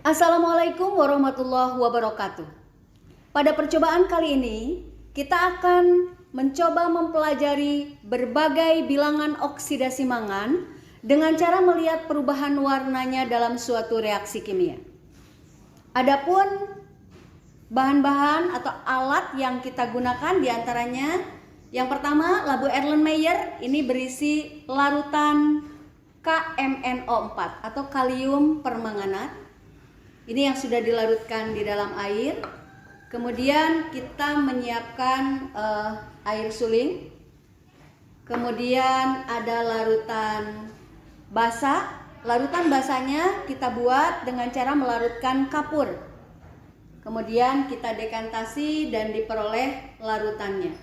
Assalamualaikum warahmatullahi wabarakatuh. Pada percobaan kali ini, kita akan mencoba mempelajari berbagai bilangan oksidasi mangan dengan cara melihat perubahan warnanya dalam suatu reaksi kimia. Adapun bahan-bahan atau alat yang kita gunakan diantaranya, yang pertama labu Erlenmeyer, ini berisi larutan KMNO4 atau kalium permanganat. Ini yang sudah dilarutkan di dalam air. Kemudian kita menyiapkan air suling. Kemudian ada larutan basa. Larutan basanya kita buat dengan cara melarutkan kapur. Kemudian kita dekantasi dan diperoleh larutannya.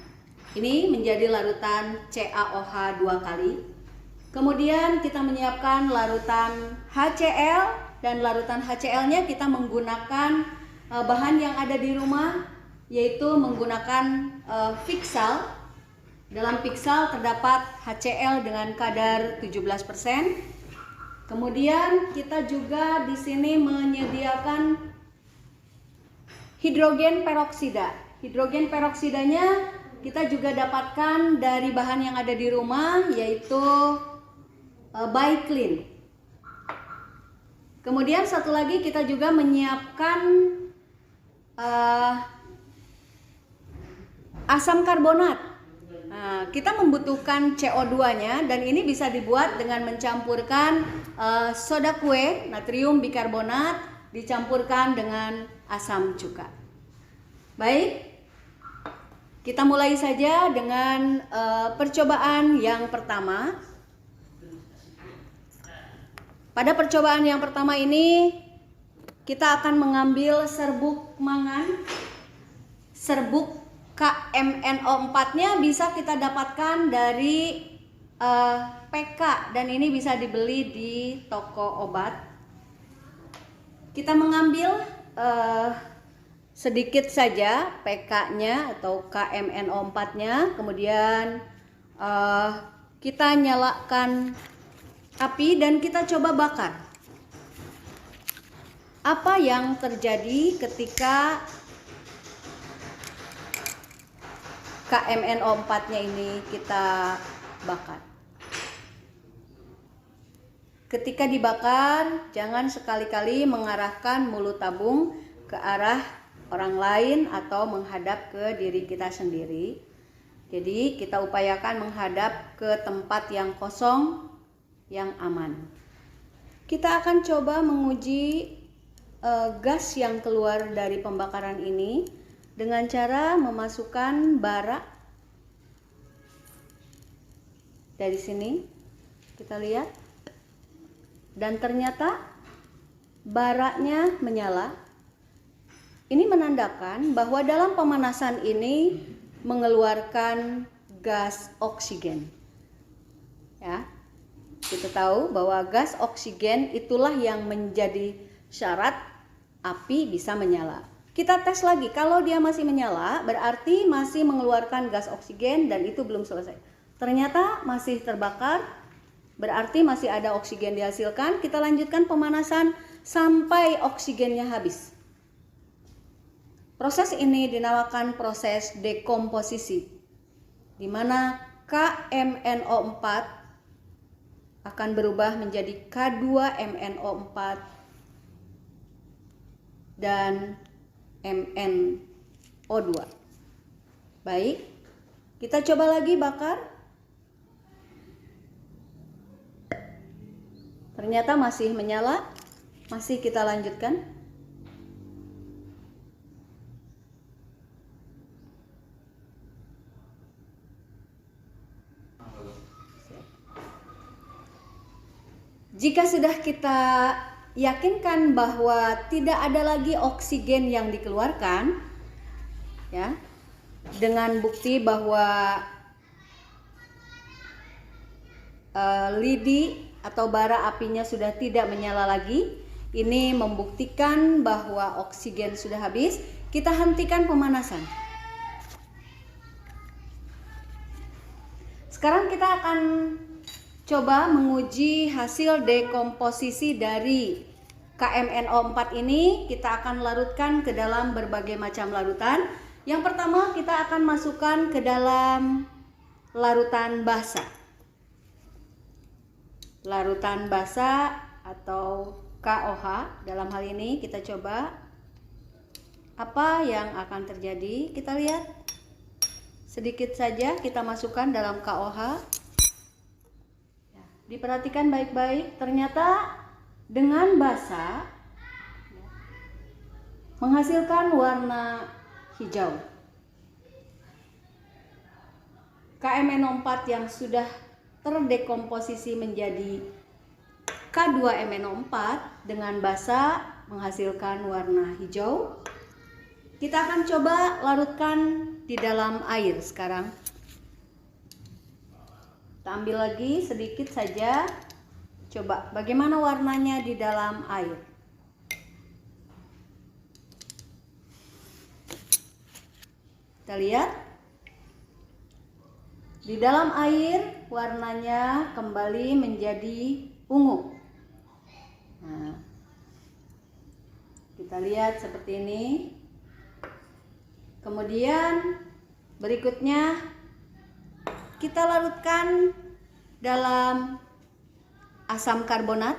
Ini menjadi larutan CaOH 2 kali. Kemudian kita menyiapkan larutan HCl. Dan larutan HCl-nya kita menggunakan bahan yang ada di rumah, yaitu menggunakan Fixal. Dalam Fixal terdapat HCl dengan kadar 17%. Kemudian kita juga di sini menyediakan hidrogen peroksida. Hidrogen peroksidanya kita juga dapatkan dari bahan yang ada di rumah, yaitu Biclean. Kemudian satu lagi kita juga menyiapkan asam karbonat. Nah, kita membutuhkan CO2-nya dan ini bisa dibuat dengan mencampurkan soda kue, natrium bikarbonat, dicampurkan dengan asam cuka. Baik, kita mulai saja dengan percobaan yang pertama. Pada percobaan yang pertama ini kita akan mengambil serbuk mangan. Serbuk KMNO4-nya bisa kita dapatkan dari PK dan ini bisa dibeli di toko obat. Kita mengambil sedikit saja PK-nya atau KMNO4-nya, kemudian kita nyalakan api dan kita coba bakar. Apa yang terjadi ketika KMNO4-nya ini kita bakar? Ketika dibakar, jangan sekali-kali mengarahkan mulut tabung ke arah orang lain atau menghadap ke diri kita sendiri. Jadi kita upayakan menghadap ke tempat yang kosong, yang aman. Kita akan coba menguji gas yang keluar dari pembakaran ini dengan cara memasukkan bara. Dari sini kita lihat, dan ternyata baranya menyala. Ini menandakan bahwa dalam pemanasan ini mengeluarkan gas oksigen. Ya. Kita tahu bahwa gas oksigen itulah yang menjadi syarat api bisa menyala. Kita tes lagi, kalau dia masih menyala berarti masih mengeluarkan gas oksigen dan itu belum selesai. Ternyata masih terbakar, berarti masih ada oksigen dihasilkan. Kita lanjutkan pemanasan sampai oksigennya habis. Proses ini dinamakan proses dekomposisi, di mana KMNO4 akan berubah menjadi K2MNO4 dan MnO2. Baik, kita coba lagi bakar. Ternyata masih menyala, masih kita lanjutkan. Jika sudah kita yakinkan bahwa tidak ada lagi oksigen yang dikeluarkan, ya, dengan bukti bahwa lidi atau bara apinya sudah tidak menyala lagi, ini membuktikan bahwa oksigen sudah habis, kita hentikan pemanasan. Sekarang kita akan coba menguji hasil dekomposisi dari KMNO4 ini kita akan larutkan ke dalam berbagai macam larutan. Yang pertama kita akan masukkan ke dalam larutan basa. Larutan basa atau KOH. Dalam hal ini kita coba apa yang akan terjadi. Kita lihat sedikit saja kita masukkan dalam KOH. Diperhatikan baik-baik, ternyata dengan basa menghasilkan warna hijau. KMNO4 yang sudah terdekomposisi menjadi K2MNO4 dengan basa menghasilkan warna hijau. Kita akan coba larutkan di dalam air sekarang. Kita ambil lagi sedikit saja. Coba bagaimana warnanya di dalam air. Kita lihat. Di dalam air warnanya kembali menjadi ungu. Nah, kita lihat seperti ini. Kemudian berikutnya kita larutkan dalam asam karbonat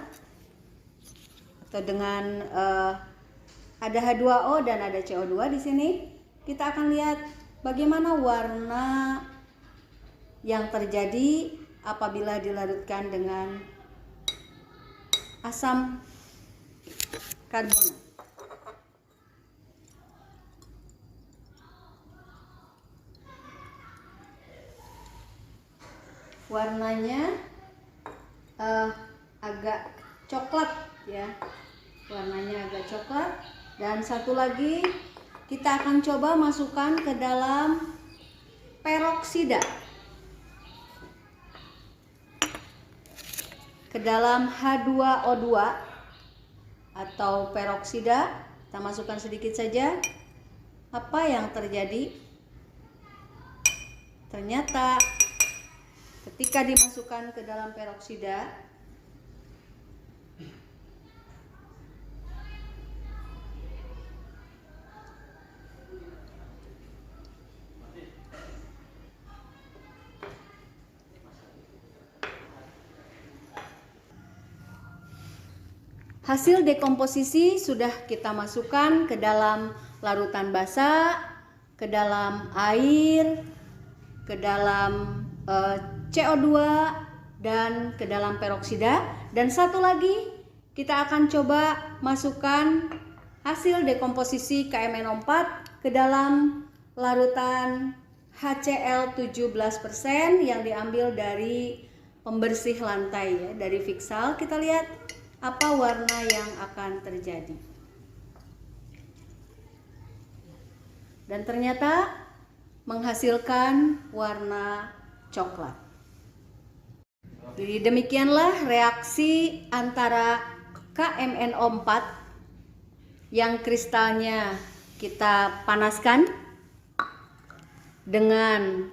atau dengan ada H2O dan ada CO2 di sini. Kita akan lihat bagaimana warna yang terjadi apabila dilarutkan dengan asam karbonat. Warnanya agak coklat ya, warnanya agak coklat. Dan satu lagi kita akan coba masukkan ke dalam peroksida, ke dalam H2O2 atau peroksida. Kita masukkan sedikit saja. Apa yang terjadi? Ternyata ketika dimasukkan ke dalam peroksida, hasil dekomposisi sudah kita masukkan ke dalam larutan basa, ke dalam air, ke dalam CO2 dan ke dalam peroksida. Dan satu lagi kita akan coba masukkan hasil dekomposisi KMNO4 ke dalam larutan HCl 17% yang diambil dari pembersih lantai ya, dari Fixal. Kita lihat apa warna yang akan terjadi. Dan ternyata menghasilkan warna coklat. Jadi demikianlah reaksi antara KMNO4 yang kristalnya kita panaskan dengan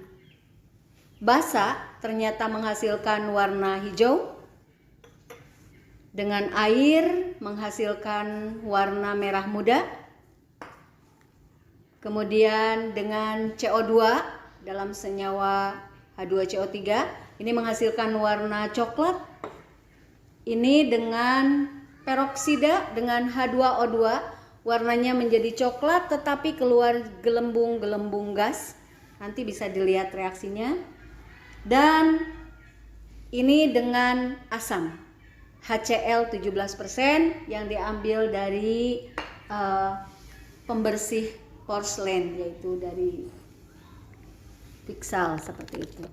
basa, ternyata menghasilkan warna hijau. Dengan air menghasilkan warna merah muda. Kemudian dengan CO2 dalam senyawa H2CO3 ini menghasilkan warna coklat. Ini dengan peroksida dengan H2O2 warnanya menjadi coklat tetapi keluar gelembung-gelembung gas. Nanti bisa dilihat reaksinya. Dan ini dengan asam HCl 17% yang diambil dari pembersih porselen, yaitu dari Fixal seperti itu.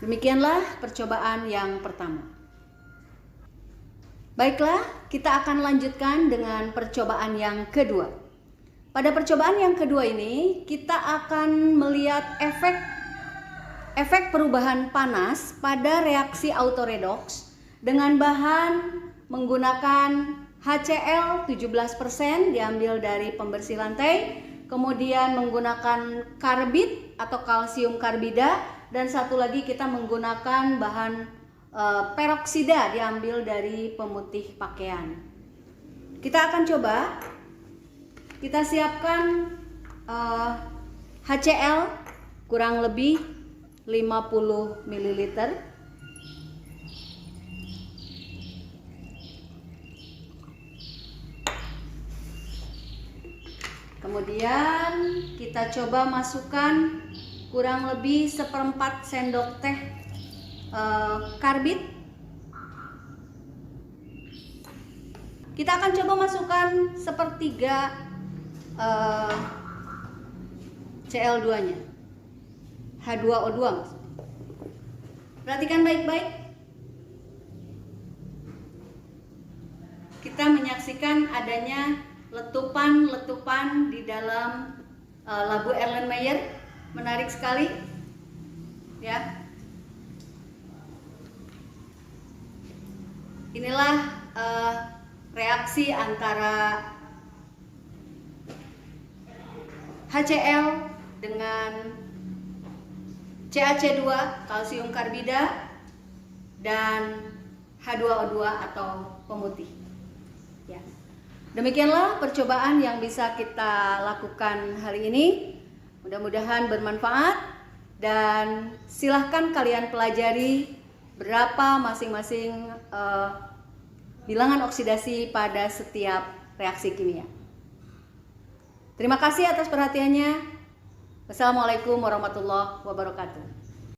Demikianlah percobaan yang pertama. Baiklah, kita akan lanjutkan dengan percobaan yang kedua. Pada percobaan yang kedua ini kita akan melihat efek perubahan panas pada reaksi autoredox dengan bahan menggunakan HCl 17% diambil dari pembersih lantai, kemudian menggunakan karbid atau kalsium karbida, dan satu lagi kita menggunakan bahan peroksida diambil dari pemutih pakaian. Kita akan coba, kita siapkan HCl kurang lebih 50 ml. Kemudian kita coba masukkan kurang lebih 1/4 sendok teh karbit. Kita akan coba masukkan 1/3 Cl2-nya, H2O2 maksudnya. Perhatikan baik-baik. Kita menyaksikan adanya letupan-letupan di dalam labu Erlenmeyer. Menarik sekali, ya. Inilah reaksi antara HCl dengan CaC2 kalsium karbida dan H2O2 atau pemutih. Ya. Demikianlah percobaan yang bisa kita lakukan hari ini. Mudah-mudahan bermanfaat dan silahkan kalian pelajari berapa masing-masing bilangan oksidasi pada setiap reaksi kimia. Terima kasih atas perhatiannya. Wassalamualaikum warahmatullahi wabarakatuh.